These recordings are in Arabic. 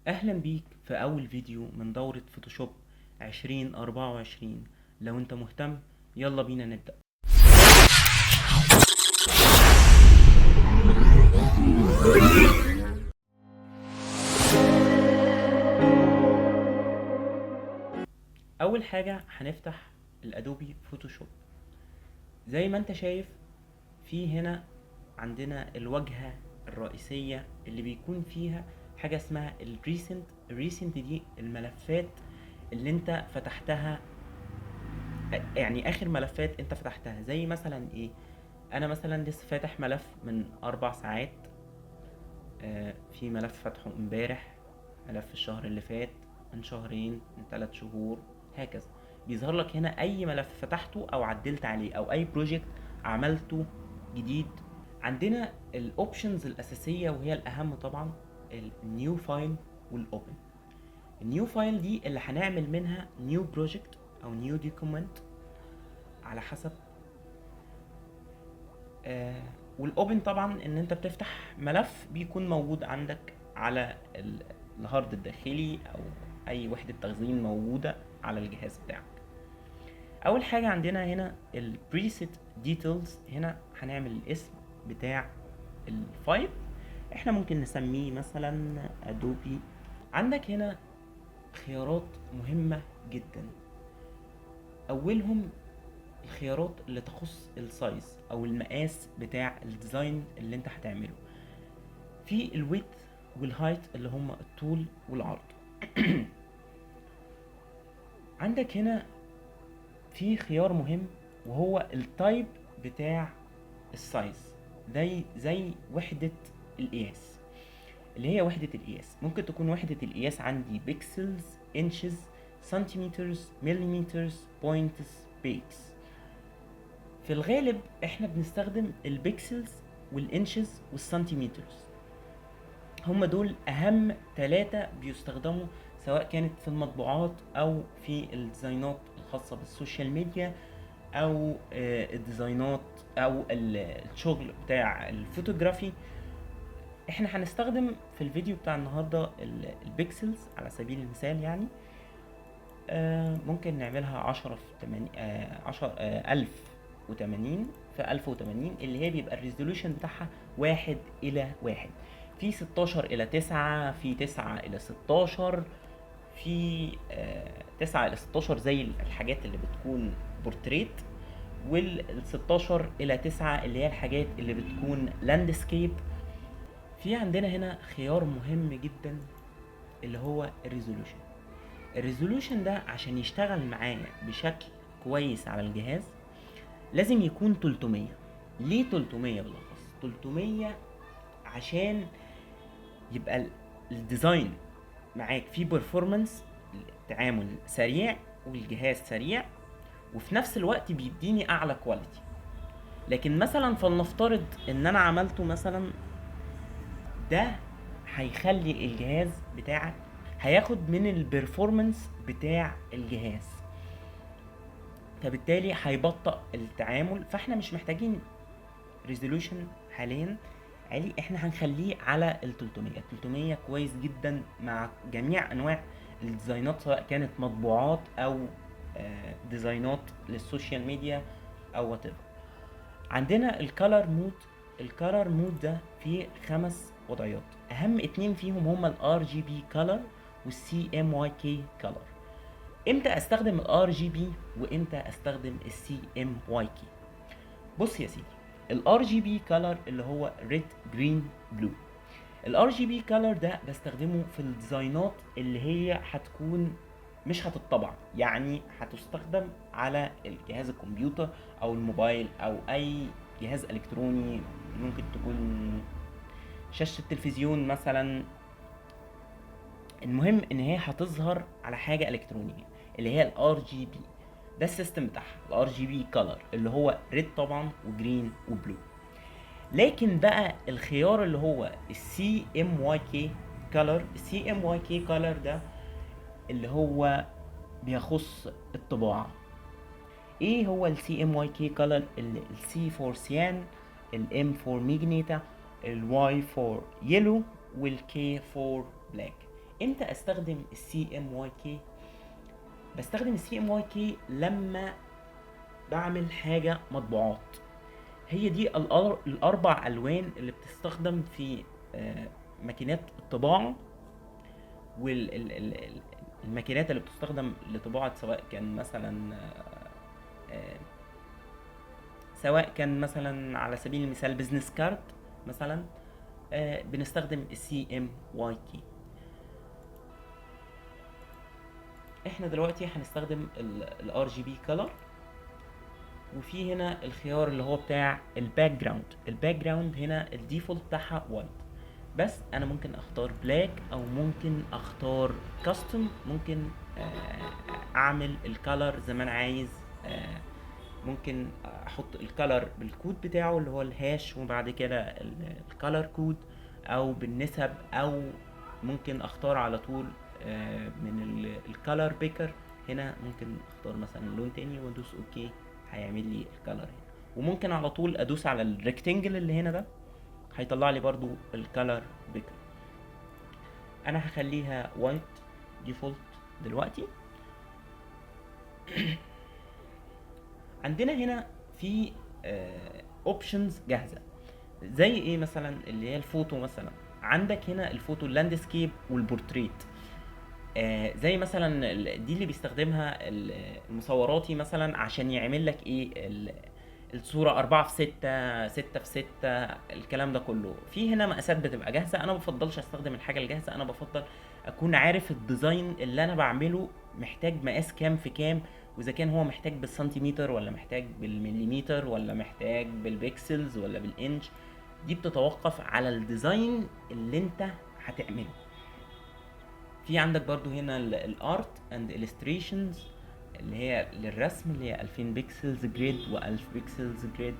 اهلا بيك في اول فيديو من دورة فوتوشوب 2024. لو انت مهتم يلا بينا نبدأ. اول حاجة هنفتح الادوبي فوتوشوب. زي ما انت شايف في هنا عندنا الواجهة الرئيسية اللي بيكون فيها حاجة اسمها الريسنت دي الملفات اللي انت فتحتها، يعني اخر ملفات انت فتحتها. زي مثلا ايه؟ انا مثلا لسه فاتح ملف من 4 ساعات، في ملف فتحه امبارح، ملف الشهر اللي فات، من شهرين، من 3 شهور، هكذا. بيظهر لك هنا اي ملف فتحته او عدلت عليه او اي بروجكت عملته جديد. عندنا الاوبشنز الاساسيه وهي الاهم طبعا، النيو فايل والاوبن. النيو فايل دي اللي هنعمل منها نيو بروجكت او نيو دوكيومنت على حسب. آه والاوبن طبعا ان انت بتفتح ملف بيكون موجود عندك على الهارد الداخلي او اي وحدة تخزين موجودة على الجهاز بتاعك. اول حاجة عندنا هنا البريسيت ديتيلز. هنا هنعمل الاسم بتاع الفايل، احنا ممكن نسميه مثلا ادوبي. عندك هنا خيارات مهمة جدا، اولهم الخيارات اللي تخص السايز او المقاس بتاع الديزاين اللي انت هتعمله. في الويدث والهايت اللي هم الطول والعرض. عندك هنا في خيار مهم وهو التايب بتاع السايز. زي وحدة القياس، اللي هي وحدة القياس ممكن تكون وحدة القياس عندي بيكسلز، انشز، سنتيمترز، مليمترز، بوينتس، بيكس. في الغالب احنا بنستخدم البيكسلز والانشز والسنتيمترز، هم دول اهم 3 بيستخدموا سواء كانت في المطبوعات او في الديزاينات الخاصة بالسوشيال ميديا او الديزاينات او الشغل بتاع الفوتوغرافي. احنا هنستخدم في الفيديو بتاع النهاردة البيكسلز على سبيل المثال. يعني ممكن نعملها 10 في 80، 10 1080 في 1080، اللي هي بيبقى الريزولوشن بتاعها 1:1. في 16:9، في 9:16، في 9:16 زي الحاجات اللي بتكون بورتريت، وال 16:9 اللي هي الحاجات اللي بتكون لاندسكيب. في عندنا هنا خيار مهم جدا اللي هو الريزولوشن. الريزولوشن ده عشان يشتغل معايا بشكل كويس على الجهاز لازم يكون 300. ليه 300 بالاخص 300؟ عشان يبقى الديزاين معاك فيه بيرفورمانس، التعامل سريع والجهاز سريع، وفي نفس الوقت بيديني اعلى كواليتي. لكن مثلا فلنفترض ان انا عملته مثلا، ده هيخلي الجهاز بتاعك هياخد من البرفورمانس بتاع الجهاز، فبالتالي هيبطئ التعامل. فاحنا مش محتاجين ريزولوشن حاليا عالي، احنا هنخليه على ال 300. 300 كويس جدا مع جميع انواع الديزاينات سواء كانت مطبوعات او ديزاينات للسوشيال ميديا او وات ايفر. عندنا الكالر مود. الكالر مود ده فيه 5 وضعيات، اهم 2 فيهم هما الار جي بي كالر والسي ام واي كي كالر. امتى استخدم الار جي بي وامتى استخدم السي ام واي كي؟ بص يا سيدي، الار جي بي كالر اللي هو ريد جرين بلو. الار جي بي كالر ده بستخدمه في الديزاينات اللي هي هتكون مش هتطبع، يعني هتستخدم على الجهاز الكمبيوتر او الموبايل او اي جهاز الكتروني. ممكن تكون شاشة التلفزيون مثلا. المهم ان هي هتظهر على حاجة الكترونية اللي هي الار جي بي. ده السيستم بتاعها الار جي بي كالر اللي هو ريد طبعا وجرين وبلو. لكن بقى الخيار اللي هو السي ام واي كي كالر، السي ام واي كي كالر ده اللي هو بيخص الطباعة. ايه هو السي ام واي كي كالر؟ السي فور سيان، الام فور ميجنيتا، الواي فور يلو، والكي فور بلاك. امتى استخدم السي ام واي كي؟ بستخدم السي ام واي كي لما بعمل حاجه مطبوعات. هي دي الاربع الوان اللي بتستخدم في ماكينات الطباعه، والماكينات اللي بتستخدم لطباعه، سواء كان مثلا على سبيل المثال بزنس كارد مثلا، بنستخدم السي ام واي كي. احنا دلوقتي هنستخدم الار جي بي كلر، وفي هنا الخيار اللي هو بتاع الباك جراوند. الباك جراوند هنا الديفولت بتاعها وايت، بس انا ممكن اختار بلاك او ممكن اختار كاستم، ممكن اعمل الكالر زي ما انا عايز. ممكن احط الكالر بالكود بتاعه اللي هو الهاش، وبعد كده الكالر كود، او بالنسب، او ممكن اختار على طول من الكالر بيكر. هنا ممكن اختار مثلا لون تاني وادوس اوكي، هيعمل لي الكالر هنا. وممكن على طول ادوس على الريكتنجل اللي هنا ده، هيطلع لي برضو الكالر بيكر. انا هخليها وايت ديفولت دلوقتي. عندنا هنا في اوبشنز جاهزه، زي ايه مثلا؟ اللي هي الفوتو مثلا. عندك هنا الفوتو اللاندسكيب والبورتريت. زي مثلا دي اللي بيستخدمها المصوراتي مثلا عشان يعمل لك ايه الصورة 4:6، 6:6، الكلام ده كله. في هنا مقاسات بتبقى جاهزة. انا بفضلش استخدم الحاجة الجاهزة، انا بفضل اكون عارف الديزاين اللي انا بعمله محتاج مقاس كام في كام، واذا كان هو محتاج بالسنتيمتر ولا محتاج بالمليمتر ولا محتاج بالبيكسلز ولا بالانش. دي بتتوقف على الديزاين اللي انت هتعمله. في عندك برضو هنا الارت اند illustrations اللي هي للرسم، اللي هي 2000 بيكسلز جريد و1000 بيكسلز جريد.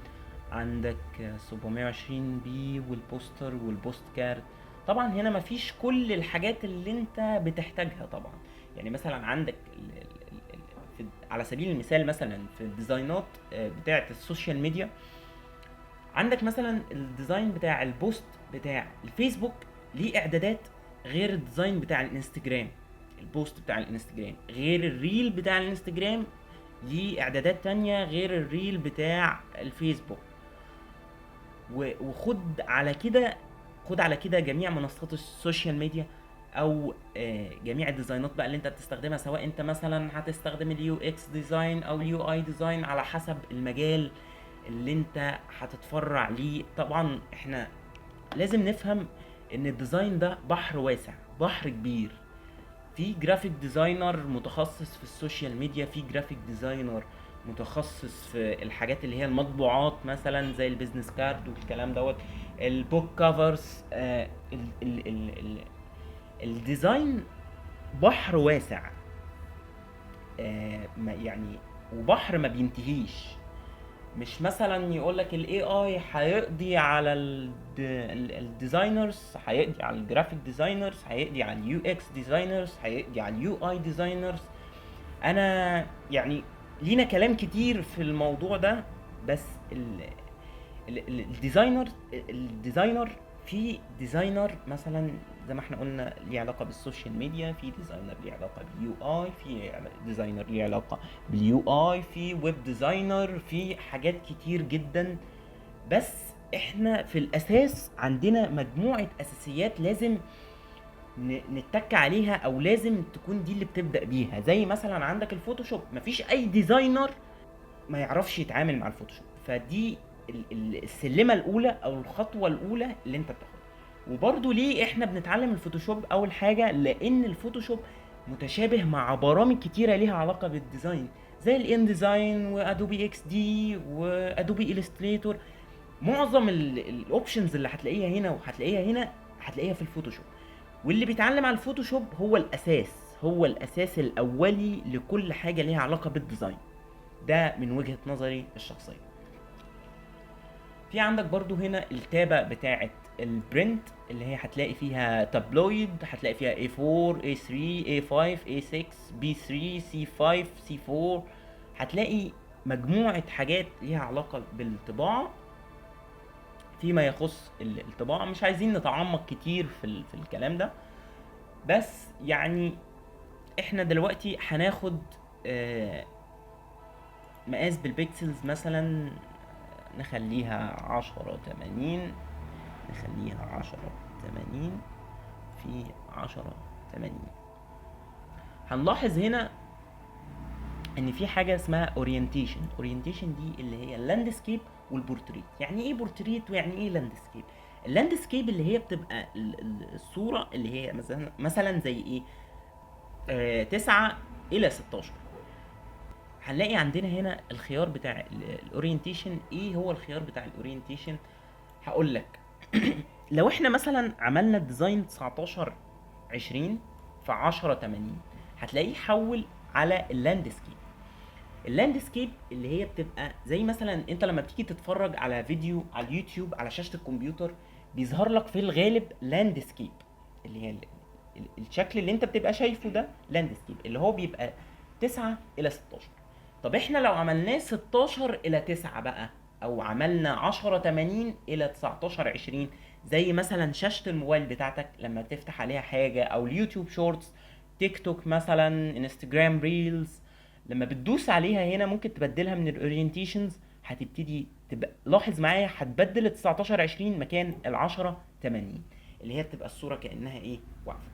عندك 720 بي والبوستر والبوست كارد. طبعا هنا مفيش كل الحاجات اللي انت بتحتاجها طبعا. يعني مثلا عندك على سبيل المثال مثلا في الديزاينات بتاعه السوشيال ميديا، عندك مثلا الديزاين بتاع البوست بتاع الفيسبوك ليه اعدادات غير الديزاين بتاع الانستجرام. البوست بتاع الانستجرام غير الريل بتاع الانستجرام، ليه اعدادات تانية غير الريل بتاع الفيسبوك. وخد على كده، خد على كده جميع منصات السوشيال ميديا، او جميع الديزاينات بقى اللي انت بتستخدمها، سواء انت مثلا هتستخدم اليو اكس ديزاين او اليو اي ديزاين على حسب المجال اللي انت هتتفرع ليه. طبعا احنا لازم نفهم ان الديزاين ده بحر واسع، بحر كبير. في جرافيك ديزاينر متخصص في السوشيال ميديا، في جرافيك ديزاينر متخصص في الحاجات اللي هي المطبوعات مثلا زي البيزنس كارد والكلام دوت، البوك كفرز. الديزاين بحر واسع، يعني وبحر ما بينتهيش. مش مثلا يقولك الاي اي هيقضي على الديزاينرز، هيقضي على الجرافيك ديزاينرز، هيقضي على اليو اكس ديزاينرز، هيقضي على اليو اي ديزاينرز. انا يعني لينا كلام كتير في الموضوع ده، بس الديزاينر في ديزاينر مثلا زي ما احنا قلنا ليه علاقه بالسوشيال ميديا، في ديزاينر ليه علاقه باليو اي، في ديزاينر ليه علاقه باليو اي، في ويب ديزاينر، في حاجات كتير جدا. بس احنا في الاساس عندنا مجموعه اساسيات لازم نتك عليها، او لازم تكون دي اللي بتبدا بيها. زي مثلا عندك الفوتوشوب، مفيش اي ديزاينر ما يعرفش يتعامل مع الفوتوشوب. فدي السلمه الاولى او الخطوه الاولى اللي انت بتاخدها. وبرضو ليه احنا بنتعلم الفوتوشوب؟ اول حاجه لان الفوتوشوب متشابه مع برامج كتيره ليها علاقه بالديزاين، زي الان ديزاين وادوبي اكس دي وادوبي الستريتور. معظم الاوبشنز اللي هتلاقيها هنا وهتلاقيها هنا هتلاقيها في الفوتوشوب. واللي بيتعلم على الفوتوشوب هو الاساس، هو الاساس الاولي لكل حاجه ليها علاقه بالديزاين. ده من وجهة نظري الشخصية. في عندك برضو هنا التابة بتاعة البرنت اللي هي هتلاقي فيها تابلويد، هتلاقي فيها A4 A3 A5 A6 B3 C5 C4. هتلاقي مجموعة حاجات ليها علاقة بالطباعة. فيما يخص الطباعة مش عايزين نتعمق كتير في الكلام ده. بس يعني احنا دلوقتي هناخد مقاس بالبيكسلز مثلا، نخليها 1080، نخليها 1080 في 1080. هنلاحظ هنا ان في حاجه اسمها اورينتيشن. اورينتيشن دي اللي هي اللاندسكيب والبورتريت. يعني ايه بورتريت ويعني ايه لاندسكيب؟ اللاندسكيب اللي هي بتبقى الصوره اللي هي مثلا زي ايه، 9 الى 16. هنلاقي عندنا هنا الخيار بتاع الاورينتيشن. ايه هو الخيار بتاع الاورينتيشن؟ هقول لك. لو احنا مثلا عملنا الديزاين 19 20 في 10 80، هتلاقيه حول على اللاندسكيب. اللاندسكيب اللي هي بتبقى زي مثلا انت لما بتيجي تتفرج على فيديو على اليوتيوب على شاشة الكمبيوتر، بيظهر لك في الغالب لاندسكيب، اللي هي الشكل اللي انت بتبقى شايفه ده لاندسكيب، اللي هو بيبقى 9 الى 16. طب احنا لو عملناه 16 الى 9 بقى، او عملنا 10 80 الى 19 20، زي مثلا شاشة الموبايل بتاعتك لما تفتح عليها حاجة، او اليوتيوب شورتس، تيك توك مثلا، انستجرام ريلز، لما بتدوس عليها هنا ممكن تبدلها من الاورينتيشنز. هتبتدي تبقى لاحظ معايا، هتبدل ال 19 20 مكان ال 10 80، اللي هي بتبقى الصورة كأنها ايه، واقفة.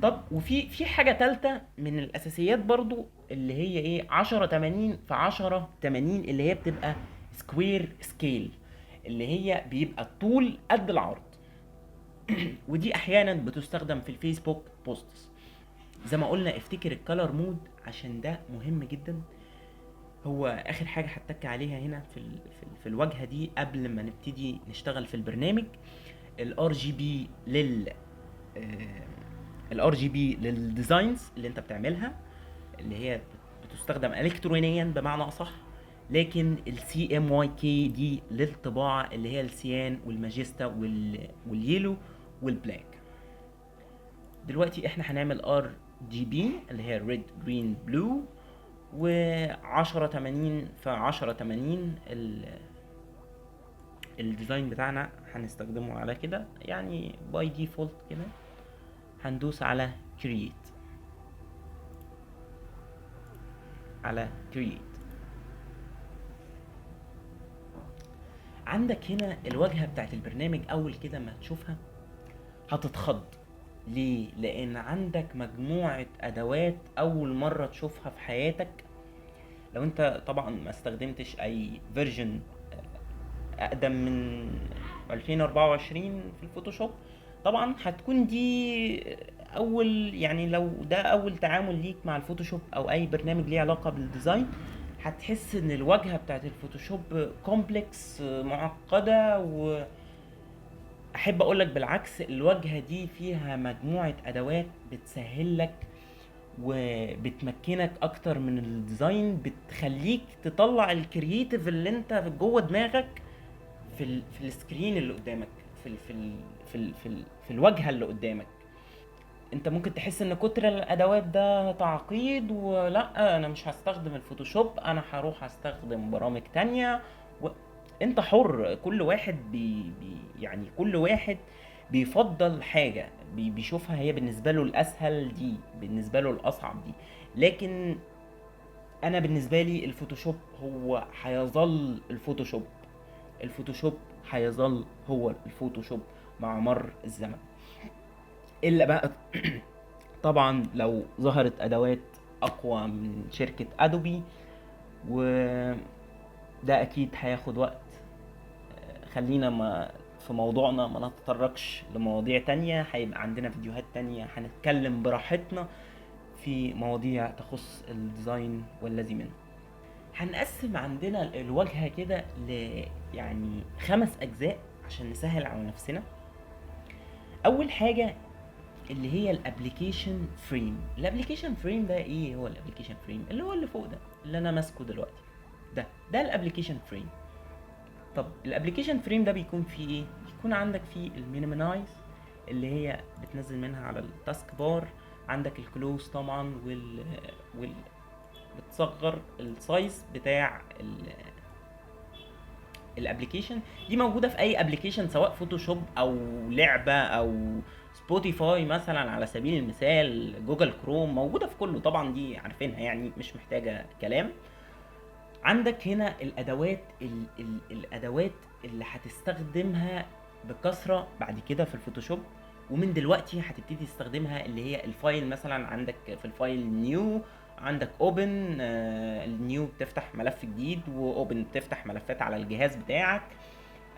طب وفي حاجة تالتة من الأساسيات برضو، اللي هي ايه، 10 80 في 10 80، اللي هي بتبقى سكوير سكيل، اللي هي بيبقى الطول قد العرض. ودي احيانا بتستخدم في الفيسبوك بوستس. زي ما قلنا افتكر الكالر مود عشان ده مهم جدا. هو اخر حاجه هتك عليها هنا في الواجهه دي قبل ما نبتدي نشتغل في البرنامج. الار جي بي الار جي بي للديزاينز اللي انت بتعملها، اللي هي بتستخدم الكترونيا بمعنى اصح. لكن السي ام واي كي دي للطباعه، اللي هي السيان والماجيستا واليلو والبلاك. دلوقتي احنا هنعمل ار جي بي اللي هي ريد جرين بلو، و10 80 في 10 80 الديزاين بتاعنا هنستخدمه على كده، يعني باي ديفولت كده. هندوس على كرييت، على كرييت. عندك هنا الواجهه بتاعت البرنامج. اول كده ما تشوفها هتتخض. ليه؟ لان عندك مجموعه ادوات اول مره تشوفها في حياتك. لو انت طبعا ما استخدمتش اي فيرجن اقدم من 2024 في الفوتوشوب، طبعا هتكون دي اول، يعني لو ده اول تعامل ليك مع الفوتوشوب او اي برنامج ليه علاقة بالديزاين، هتحس ان الواجهة بتاعت الفوتوشوب كومبلكس، معقدة. واحب اقولك بالعكس، الواجهة دي فيها مجموعة ادوات بتسهل لك وبتمكنك اكتر من الديزاين، بتخليك تطلع الكرييتيف اللي انت جوه دماغك في السكرين اللي قدامك، في الواجهه اللي قدامك. انت ممكن تحس ان كتر الادوات ده تعقيد، ولا انا مش هستخدم الفوتوشوب، انا هروح استخدم برامج تانية. و... انت حر. كل واحد يعني كل واحد بيفضل حاجة، بيشوفها هي بالنسبة له الاسهل، دي بالنسبة له الاصعب دي. لكن انا بالنسبة لي الفوتوشوب هو هيظل الفوتوشوب. الفوتوشوب هيظل هو الفوتوشوب مع مر الزمن. الا بقى طبعا لو ظهرت ادوات اقوى من شركة ادوبي، وده اكيد هياخد وقت. خلينا ما في موضوعنا ما نتطرقش لمواضيع تانية. هيبقى عندنا فيديوهات تانية هنتكلم براحتنا في مواضيع تخص الديزاين والذي منه. هنقسم عندنا الواجهة كده يعني 5 اجزاء عشان نسهل على نفسنا. اول حاجة اللي هي الابليكيشن فريم. الابليكيشن فريم ده ايه؟ هو الابليكيشن فريم اللي هو اللي فوق ده اللي انا ماسكه دلوقتي، ده الابليكيشن فريم. طب الابليكيشن فريم ده بيكون فيه ايه؟ بيكون عندك فيه المينيمايز اللي هي بتنزل منها على التاسك بار، عندك الكلوز طبعا، وال بتصغر السايز بتاع الابلكيشن دي موجوده في اي ابلكيشن، سواء فوتوشوب او لعبه او سبوتيفاي مثلا على سبيل المثال، جوجل كروم، موجوده في كله طبعا، دي عارفينها يعني مش محتاجه كلام. عندك هنا الادوات الادوات اللي هتستخدمها بكثره بعد كده في الفوتوشوب، ومن دلوقتي هتبتدي تستخدمها، اللي هي الفايل. مثلا عندك في الفايل نيو، عندك اوبن. النيو بتفتح ملف جديد، واوبن بتفتح ملفات على الجهاز بتاعك.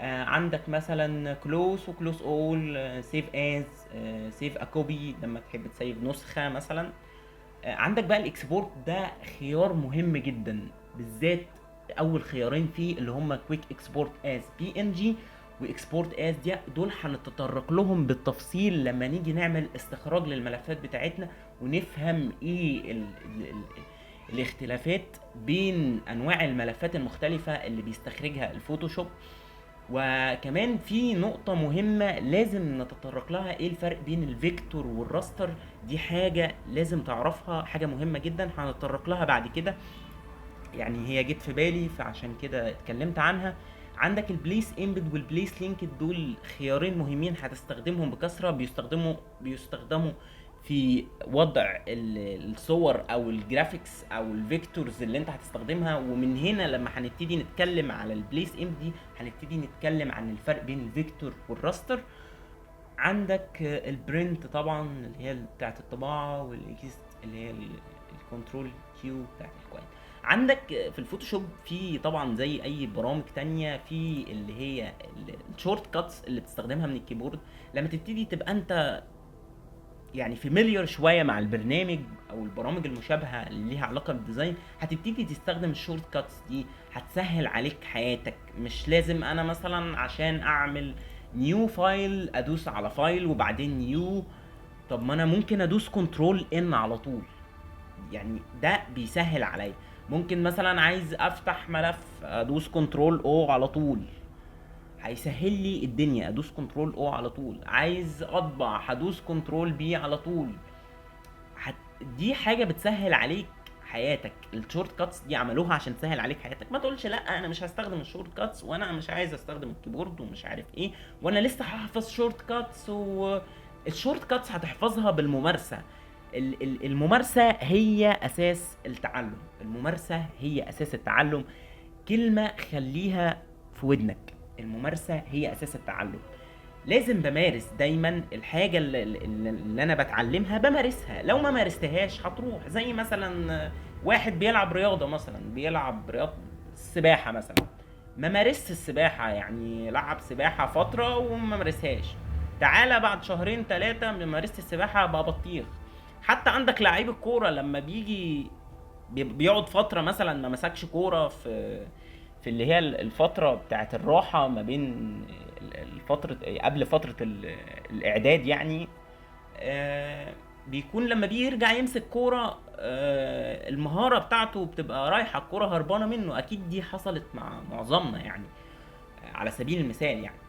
عندك مثلا كلوز وكلوز اول، سيف از، سيف ا كوبي لما تحب تسيف نسخه مثلا. عندك بقى الاكسبورت، ده خيار مهم جدا، بالذات اول خيارين فيه اللي هم كويك اكسبورت از بي ان جي واكسبورت از دي، دول هنتطرق لهم بالتفصيل لما نيجي نعمل استخراج للملفات بتاعتنا، ونفهم ايه ال الاختلافات بين انواع الملفات المختلفة اللي بيستخرجها الفوتوشوب. وكمان في نقطة مهمة لازم نتطرق لها، ايه الفرق بين الفيكتور والراستر. دي حاجة لازم تعرفها، حاجة مهمة جدا هنتطرق لها بعد كده، يعني هي جت في بالي فعشان كده اتكلمت عنها. عندك البليس امبيد والبليس لينكد، دول خيارين مهمين هتستخدمهم بكثرة، بيستخدموا في وضع الصور او الجرافيكس او الفيكتورز اللي انت هتستخدمها. ومن هنا لما هنبتدي نتكلم على البليس امبيد هنبتدي نتكلم عن الفرق بين الفيكتور والراستر. عندك البرنت طبعا اللي هي بتاعت الطباعة، والاكست اللي هي الكنترول كيو بتاعت الكوين. عندك في الفوتوشوب في طبعا زي اي برامج تانية، في اللي هي الشورت كاتس اللي بتستخدمها من الكيبورد. لما تبتدي تبقى انت يعني فاميليار شويه مع البرنامج او البرامج المشابهه اللي ليها علاقه بالديزاين، هتبتدي تستخدم الشورت كاتس دي، هتسهل عليك حياتك. مش لازم انا مثلا عشان اعمل نيو فايل ادوس على فايل وبعدين نيو. طب ما انا ممكن ادوس كنترول ان على طول، يعني ده بيسهل عليا. ممكن مثلا عايز افتح ملف ادوس كنترول او على طول، هيسهل لي الدنيا، ادوس كنترول او على طول. عايز اطبع هدوس كنترول بي على طول. دي حاجه بتسهل عليك حياتك. الشورت كاتس دي عملوها عشان تسهل عليك حياتك. ما تقولش لا انا مش هستخدم الشورت كاتس وانا مش عايز استخدم الكيبورد ومش عارف ايه، وانا لسه هحفظ شورت كاتس. الشورت كاتس هتحفظها بالممارسه. الممارسه هي اساس التعلم، الممارسه هي اساس التعلم. كلمه خليها في ودنك، الممارسه هي اساس التعلم. لازم بمارس دايما الحاجه اللي انا بتعلمها، بمارسها. لو ما مارستهاش هتروح. زي مثلا واحد بيلعب رياضه، مثلا بيلعب رياضه السباحه مثلا، ما مارسش السباحه، يعني لعب سباحه فتره وما مارسهاش، تعالى بعد شهرين ثلاثه من مارست السباحه بقى بطيخ. حتى عندك لعيب الكوره لما بيجي بيقعد فتره مثلا ما مسكش كوره في اللي هي الفتره بتاعت الراحه ما بين الفتره قبل فتره الاعداد يعني. بيكون لما بيرجع يمسك كوره المهاره بتاعته بتبقى رايحه، الكوره هربانه منه. اكيد دي حصلت مع معظمنا يعني، على سبيل المثال يعني.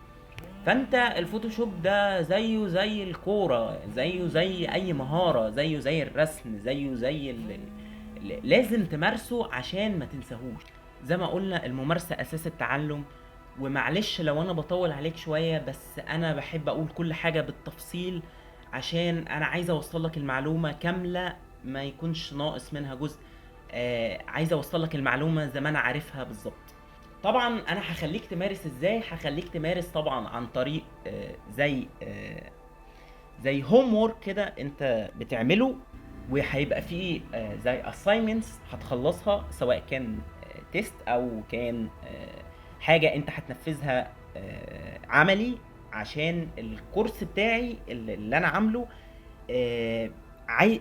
فانت الفوتوشوب ده زيه زي الكوره، زيه زي اي مهاره، زيه زي الرسم، زيه زي لازم تمارسه عشان ما تنساهوش. زي ما قلنا الممارسة اساس التعلم. ومعلش لو انا بطول عليك شوية، بس انا بحب اقول كل حاجة بالتفصيل عشان انا عايز اوصل لك المعلومة كاملة، ما يكونش ناقص منها جزء. عايز اوصل لك المعلومة زي ما انا عارفها بالظبط. طبعا انا هخليك تمارس ازاي، هخليك تمارس طبعا عن طريق زي هوم وورك كده انت بتعمله، وهيبقى فيه زي assignments هتخلصها، سواء كان تيست او كان حاجة انت هتنفذها عملي عشان الكورس بتاعي اللي انا عامله.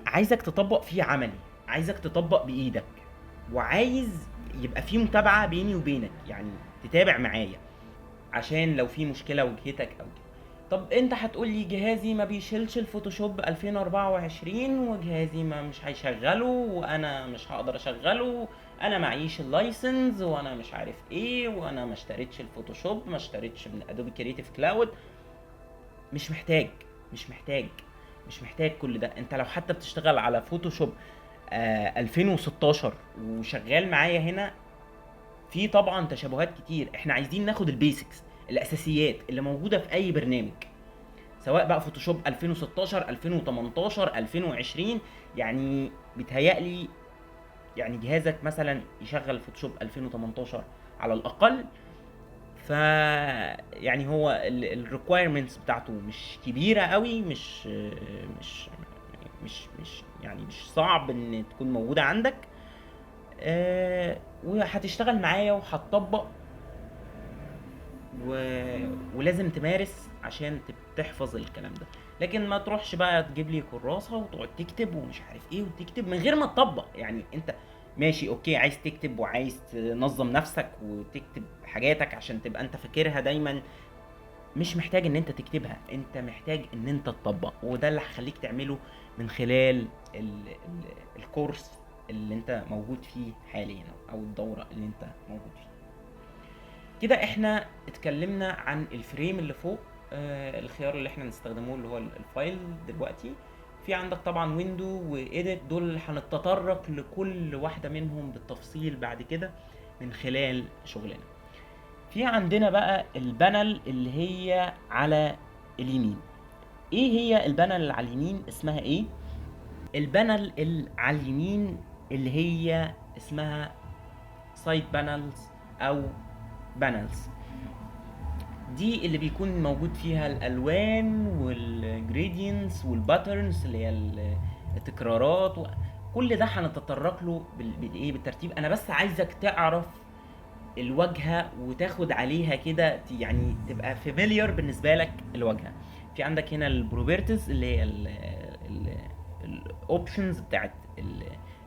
عايزك تطبق فيه عملي، عايزك تطبق بايدك، وعايز يبقى فيه متابعة بيني وبينك، يعني تتابع معايا عشان لو في مشكلة واجهتك او كده. طب انت هتقولي جهازي ما بيشيلش الفوتوشوب 2024 وجهازي ما مش هيشغله وانا مش هقدر اشغله، انا معيش اللايسنس وانا مش عارف ايه، وانا ما اشتريتش الفوتوشوب، ما اشتريتش من ادوبي كرييتيف كلاود. مش محتاج مش محتاج مش محتاج كل ده. انت لو حتى بتشتغل على فوتوشوب 2016 وشغال معايا هنا، في طبعا تشابهات كتير. احنا عايزين ناخد البيسكس، الاساسيات اللي موجوده في اي برنامج، سواء بقى فوتوشوب 2016 2018 2020. يعني بيتهيألي يعني جهازك مثلا يشغل فوتوشوب 2018 على الاقل. ف يعني هو الريكويرمنتس بتاعته مش كبيره قوي، مش مش يعني مش صعب ان تكون موجوده عندك. وهتشتغل معايا وهتطبق و... ولازم تمارس عشان تحفظ الكلام ده. لكن ما تروحش بقى تجيب لي كراسة وتقعد تكتب ومش عارف ايه وتكتب من غير ما تطبق. يعني انت ماشي اوكي، عايز تكتب وعايز تنظم نفسك وتكتب حاجاتك عشان تبقى انت فاكرها دايما، مش محتاج ان انت تكتبها، انت محتاج ان انت تطبق. وده اللي هخليك تعمله من خلال الكورس اللي انت موجود فيه حاليا، او الدورة اللي انت موجود فيها. كده احنا اتكلمنا عن الفريم اللي فوق. الخيار اللي احنا نستخدمه اللي هو الفايل دلوقتي. في عندك طبعا ويندو وايديت، دول هنتطرق لكل واحدة منهم بالتفصيل بعد كده من خلال شغلنا. في عندنا بقى البانل اللي هي على اليمين. ايه هي البانل اللي على اليمين؟ اسمها ايه؟ البانل اللي على اليمين اللي هي اسمها سايد بانلز او بانلز. دي اللي بيكون موجود فيها الالوان والجريدينتس والباترنز اللي هي التكرارات كل ده هنتطرق له بالايه بالترتيب. انا بس عايزك تعرف الواجهه وتاخد عليها كده، يعني تبقى فاميليار بالنسبه لك الواجهه. في عندك هنا البروبرتيز اللي هي الاوبشنز بتاعت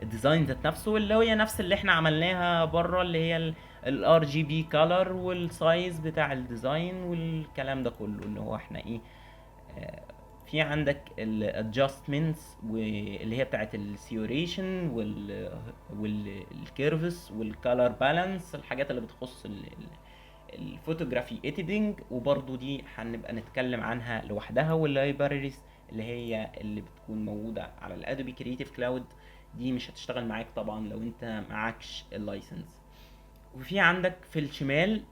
الديزاين ذات نفسه، اللي هي نفس اللي احنا عملناها بره، اللي هي الار جي بي كولر والسايز بتاع الديزاين والكلام ده كله اللي هو احنا ايه. في عندك الادجستمنتس واللي هي بتاعت السيوريشن والكيرفس والكالر بالانس، الحاجات اللي بتخص الفوتوغرافي اديتنج، وبرضو دي هنبقى نتكلم عنها لوحدها. واللايبراريز اللي هي اللي بتكون موجوده على الادوبي كرييتيف كلاود، دي مش هتشتغل معاك طبعا لو انت معكش اللايسنس. وفي عندك في الشمال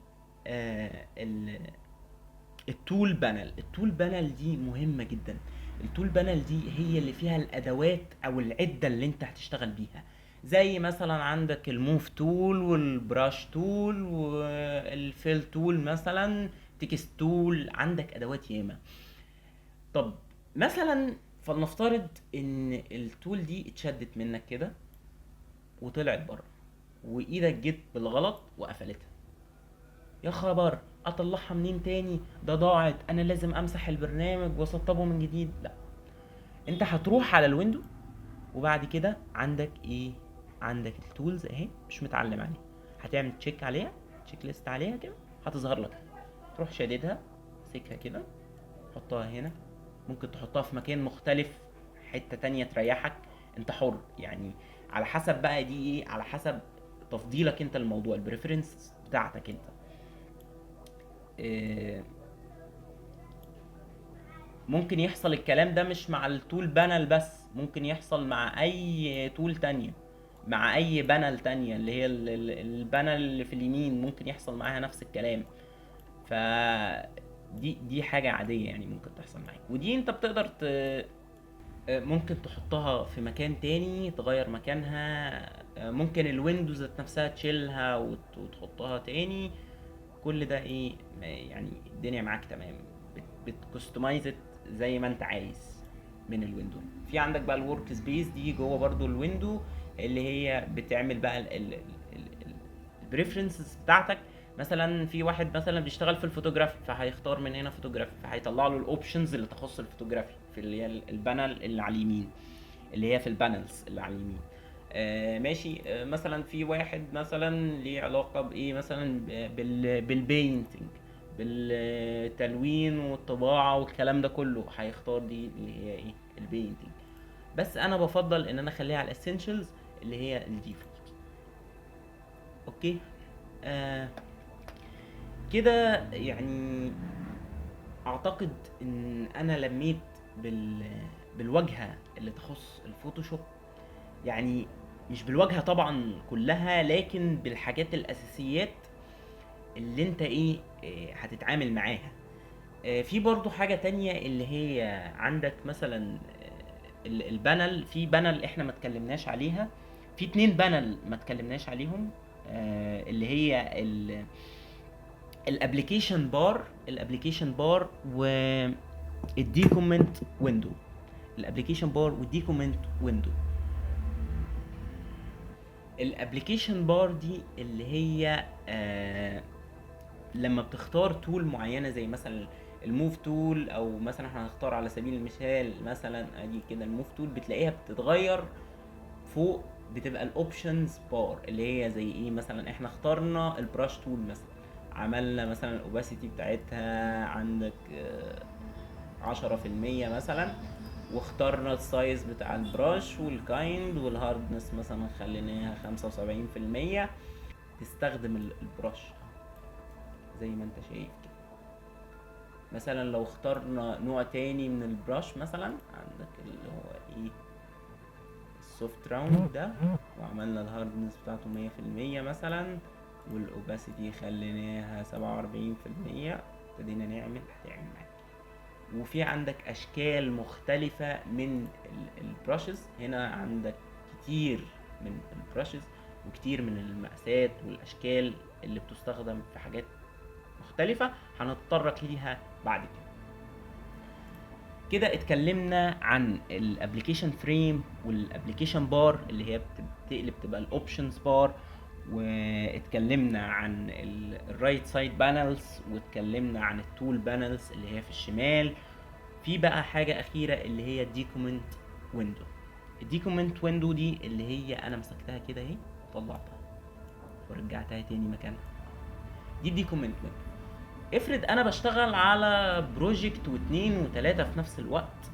التول بانل. التول بانل دي مهمة جدا. التول بانل دي هي اللي فيها الادوات او العدة اللي انت هتشتغل بيها، زي مثلا عندك الموف تول والبراش تول والفيل تول مثلا، تكست تول، عندك ادوات ياما. طب مثلا فلنفترض ان التول دي اتشدت منك كده وطلعت بره، وايدك جيت بالغلط وقفلتها، يا خبر اطلعها منين تاني؟ ده ضاعت، انا لازم امسح البرنامج واسطبه من جديد. لا، انت هتروح على الويندو وبعد كده عندك ايه؟ عندك التولز اهي، مش متعلم عليها، هتعمل تشيك عليها، تشيك ليست عليها كده، هتظهر لك. تروح شاددها، سكها كده، حطها هنا. ممكن تحطها في مكان مختلف، حتة تانية تريحك، انت حر يعني. على حسب بقى دي ايه، على حسب تفضيلك انت الموضوع، البريفرنس بتاعتك انت. ممكن يحصل الكلام ده مش مع التول بانل بس، ممكن يحصل مع اي تول تانية، مع اي بانل تانية اللي هي البانل اللي في اليمين ممكن يحصل معاها نفس الكلام. ف دي حاجة عادية يعني ممكن تحصل معاك. ودي انت بتقدر ممكن تحطها في مكان تاني، تغير مكانها. ممكن الويندوز ذات نفسها تشيلها وتحطها تاني. كل ده ايه يعني الدنيا معاك تمام، بتكستمايز زي ما انت عايز من الويندو. في عندك بقى الورك سبيس دي جوه برضو الويندو، اللي هي بتعمل بقى البريفرنسز بتاعتك. مثلا في واحد مثلا بيشتغل في الفوتوغرافي، فهيختار من هنا فوتوغرافي، فهيطلع له الاوبشنز اللي تخص الفوتوغرافي في اللي هي البانل اللي على اليمين، اللي هي في البانلز اللي على اليمين. ماشي. مثلا في واحد مثلا ليه علاقة بايه، مثلا بالبينتنج، بالتلوين والطباعة والكلام ده كله، هيختار دي اللي هي ايه، البينتنج. بس انا بفضل ان انا اخليها على الاسينشالز اللي هي الديفولت. اوكي. آه كده يعني اعتقد ان انا لميت بالواجهة اللي تخص الفوتوشوب. يعني مش بالواجهه طبعا كلها، لكن بالحاجات الاساسيات اللي انت هتتعامل معاها. في برضو حاجة تانية اللي هي عندك مثلا البانل. في بانل احنا ما اتكلمناش عليها، في 2 بانل ما اتكلمناش عليهم، اللي هي الابليكيشن بار والديكومنت ويندو. الابليكيشن بار والديكومنت ويندو. الابليكيشن بار دي اللي هي لما بتختار تول معينه زي مثلا الموف تول، او مثلا احنا هنختار على سبيل المثال مثلا ادي كده الموف تول، بتلاقيها بتتغير فوق، بتبقى الاوبشنز بار اللي هي زي مثلا احنا اخترنا البراش تول مثلا، عملنا مثلا الاوباسيتي بتاعتها عندك 10% مثلا، واخترنا السايز بتاع البراش والكايند والهاردنس مثلا خليناها 75%، تستخدم البراش زي ما انت شايف كده. مثلا لو اخترنا نوع تاني من البراش، مثلا عندك اللي هو السوفت راوند ده، وعملنا الهاردنس بتاعته 100% مثلا، والاوباسيتي خليناها 47%، ابتدينا نعمل هتعمل معاك. وفي عندك اشكال مختلفة من البراشز. هنا عندك كتير من البراشز وكتير من المقاسات والاشكال اللي بتستخدم في حاجات مختلفة هنتطرق ليها بعد كده. كده اتكلمنا عن الابليكيشن فريم والابليكيشن بار اللي هي بتقلب تبقى الاوبشنز بار، واتكلمنا عن الرايت سايد بانلز، واتكلمنا عن التول بانلز اللي هي في الشمال. في بقى حاجة أخيرة اللي هي الديكومنت ويندو. الديكومنت ويندو دي اللي هي أنا مسكتها كده اهي وطلعتها ورجعتها تاني مكانها، دي الديكومنت ويندو. افرض انا بشتغل على بروجكت واتنين وتلاتة في نفس الوقت،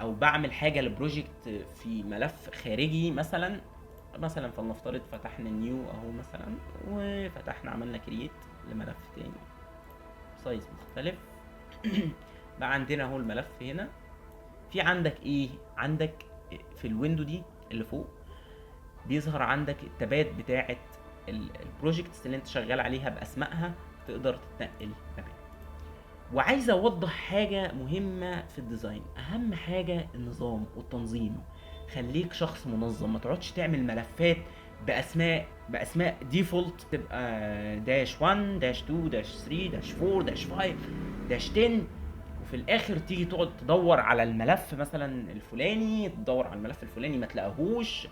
او بعمل حاجة لبروجكت في ملف خارجي مثلا فلنفترض فتحنا نيو اهو مثلا، وفتحنا عملنا كرييت لملف تاني سايز مختلف. بقى عندنا اهو الملف هنا. في عندك عندك في الويندو دي اللي فوق بيظهر عندك التابات بتاعه البروجكتس اللي انت شغال عليها باسمائها، تقدر تتنقل ما بينهم. وعايز اوضح حاجه مهمه في الديزاين، اهم حاجه النظام والتنظيم. خليك شخص منظم، ما تقعدش تعمل ملفات باسماء ديفولت، تبقى داش 1 داش 2 داش 3 داش 4 داش 5 داش 10، وفي الاخر تيجي تقعد تدور على الملف مثلا الفلاني، تدور على الملف الفلاني ما تلاقيهوش.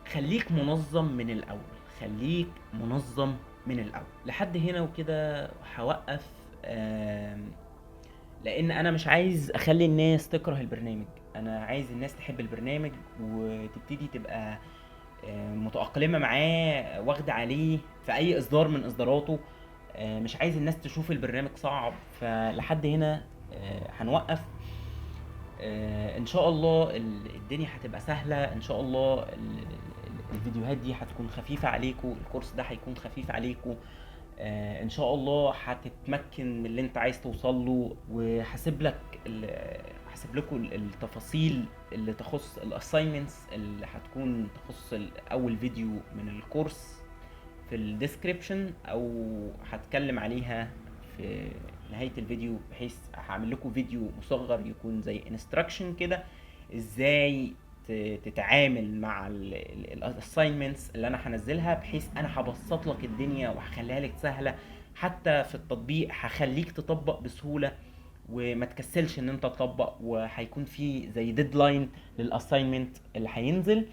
خليك منظم من الاول، خليك منظم من الاول. لحد هنا وكده هوقف، لان انا مش عايز اخلي الناس تكره البرنامج، انا عايز الناس تحب البرنامج وتبتدي تبقى متأقلمة معاه، واخدة عليه في اي اصدار من اصداراته. مش عايز الناس تشوف البرنامج صعب. فلحد هنا هنوقف. ان شاء الله الدنيا هتبقى سهلة ان شاء الله. الفيديوهات دي هتكون خفيفة عليكم، الكورس ده هيكون خفيف عليكم. ان شاء الله هتتمكن من اللي انت عايز توصل له. وهسيب لكم التفاصيل اللي تخص الاساينمنتس اللي هتكون تخص اول فيديو من الكورس في الديسكريبشن، او هتكلم عليها في نهاية الفيديو، بحيث هعمل لكم فيديو مصغر يكون زي انستراكشن كده ازاي تتعامل مع الاساينمنتس اللي انا هنزلها، بحيث انا هبسط لك الدنيا وهخليها لك سهله. حتى في التطبيق هخليك تطبق بسهوله وما تكسلش ان انت تطبق، وهيكون في زي ديدلاين للاساينمنت اللي هينزل.